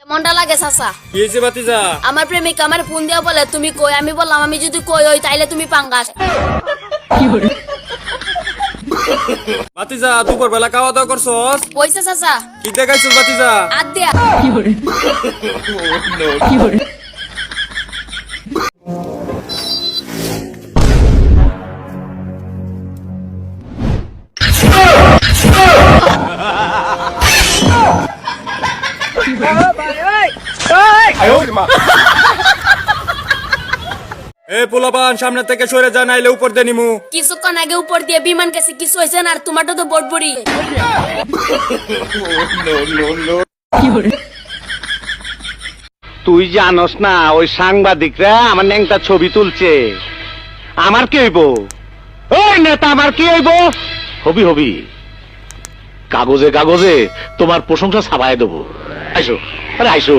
মনটা লাগে চাচা। কি হয়েছে ভাতিজা? আমার প্রেমিক আমার ফোন দিয়া বলে তুমি কই, আমি বললাম আমি যদি কই হই তাইলে তুমি পাঙ্গাস। ভাতিজা দুপুর বেলা খাওয়া দাওয়া করছস? কইছে চাচা। কি দেখাইছস ভাতিজা? হাত দিয়া। পোলাপান সামনে থেকে সরে যা, নাইলে উপর দিয়ে নিমু। কিছুক্ষণ আগে উপর দিয়ে বিমান গেছে, কিছু হয়েছে না? আর তোমারটা তো বড়বড়ি। তুই জানস না ওই সাংবাদিকরা আমার ন্যাংটা ছবি তুলছে। আমার কি হইব? ওই নেতা আমার কি হইব? হবি হবি, কাগজে কাগজে তোমার প্রশংসা ছাপায় দেবো। আইসো, আরে আইসো।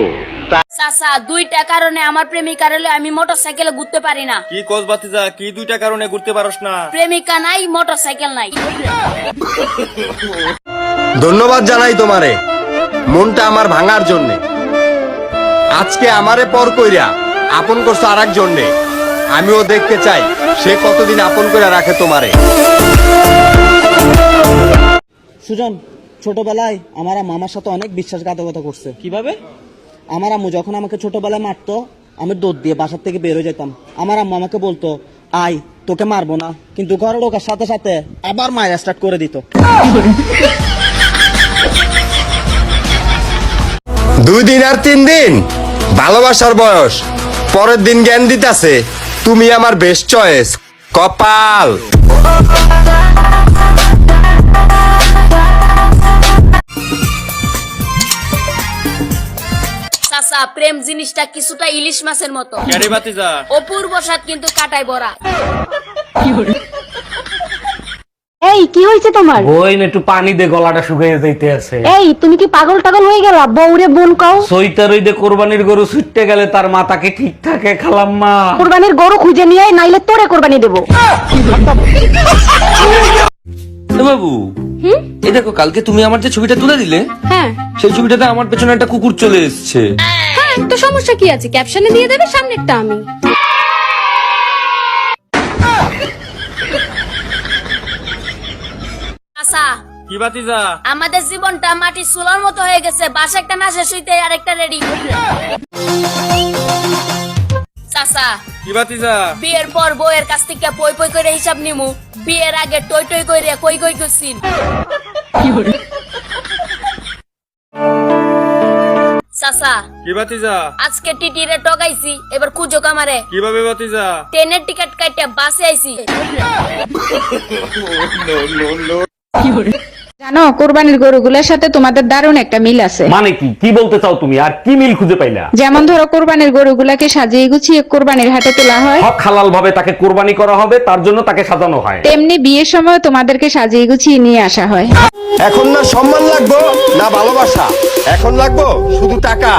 চাচা দুইটা কারণে আমার প্রেমিকার হলে আমি মোটরসাইকেলে ঘুরতে পারি না। কি কস ভাতিজা? কি দুইটা কারণে ঘুরতে পারস না? প্রেমিকা নাই, মোটরসাইকেল নাই। ধন্যবাদ জানাই তোমারে মনটা আমার ভাঙার জন্য। আজকে আমারে পর কইরা আপন করছো আর এক জন্যে। আমিও দেখতে চাই সে কতদিন আপন কইরা রাখে তোমারে। সুজন, ছোটবেলায় আমার মামার সাথে অনেক বিশ্বাসঘাতকতা করছে। কিভাবে? আমার আম্মু যখন আমাকে ছোটবেলায় মারতো, আমি দৌড় দিয়ে বাসার থেকে বের হয়ে যেতাম। আমার আম্মু আমাকে বলতো আয় তোকে মারবো না, কিন্তু ঘরে ঢোকার সাথে সাথে আবার মায়ের স্টার্ট করে দিত। 2 দিন আর 3 দিন ভালোবাসার বয়স, পরের দিন জ্ঞান দিতাছে তুমি আমার বেস্ট চয়েস। কপাল। চাচা প্রেম জিনিসটা কিছুটা ইলিশ মাছের মতো। কেরে ভাতিজা? অপূর্ব স্বাদ কিন্তু কাটায় ভরা। এই কি হয়েছে তোমার? বইন একটু পানি দে, গলাটা শুকিয়ে যাইতে আছে। এই তুমি কি পাগল টাগল হয়ে গেলা? বউরে বোন কও। সইতার ওই দে কোরবানির গরু ছুটতে গেলে তার মাথাকে ঠিক থাকে খালাম্মা। কুরবানির গরু খুঁজে নিয়ে আয়, নাইলে তোরে কোরবানি দেবো। বাবু এই দেখো, কালকে তুমি আমার যে ছবিটা তুলে দিলে, হ্যাঁ সেই ছবিটাতে আমার পেছনে একটা কুকুর চলে এসেছে। হ্যাঁ, তো সমস্যা কি আছে? ক্যাপশনে দিয়ে দেবে সামনেরটা আমি। চাচা কি ভাতিজা? আমাদের জীবনটা মাটির চুলার মতো হয়ে গেছে। বাসা একটা না শেষ হইতে আরেকটা রেডি। চাচা কি ভাতিজা? বিয়ের পর বউয়ের কাছ থেকে পই পই করে হিসাব নিমু, বিয়ের আগে টই টই করে কই কই করছিন। চাচা কি ভাতিজা? আজকে টিটিরে টগাইছি, এবার খুঁজো কামারে। কিভাবে ভাতিজা? ট্রেনের টিকিট কাইটা বাসে আইছি। জানো কোরবানির গরুগুলোর সাথে তোমাদের দারুণ একটা মিল আছে। মানে কি? কি বলতে চাও তুমি? আর কি মিল খুঁজে পাইলা? যেমন ধরো কোরবানির গরুগুলাকে সাজিয়ে গুছিয়ে কোরবানির হাটে তোলা হয়, হক হালাল ভাবে তাকে কোরবানি করা হবে, তার জন্য তাকে সাজানো হয়। তেমনি বিয়ের সময় তোমাদেরকে সাজিয়ে গুছিয়ে নিয়ে আসা হয়। এখন না সম্মান লাগবো না ভালোবাসা, এখন লাগবো শুধু টাকা।